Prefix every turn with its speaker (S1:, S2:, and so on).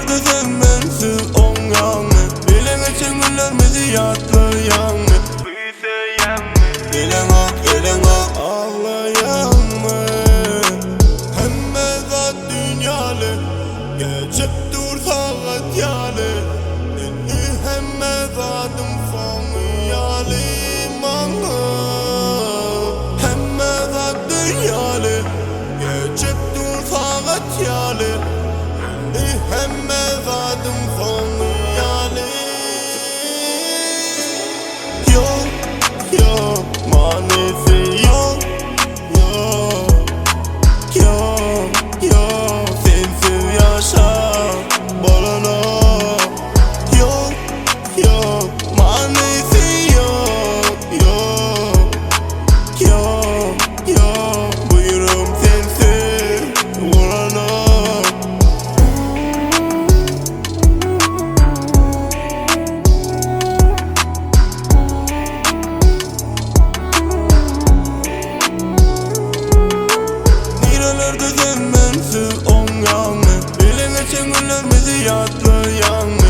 S1: Nerelerde sen bensiz on yanı. Bilene çengüllermedi yatlı yanı. Bilen ok ağlayan mı? Hemme zat dünyalı. Geçip dur saat yalı. Hemme zatım sonu yalim anı. Hemme zat dünyalı. Geçip dur saat yalı. Hemme zatım sonu yalim. Yok manisi yok. Yok sensiz yaşam bolana. Yok manisi yok. Buyurum sensiz bolana. Nerelerde sen bensiz on yanı. Bilene çengüllermedi yatlı yanı.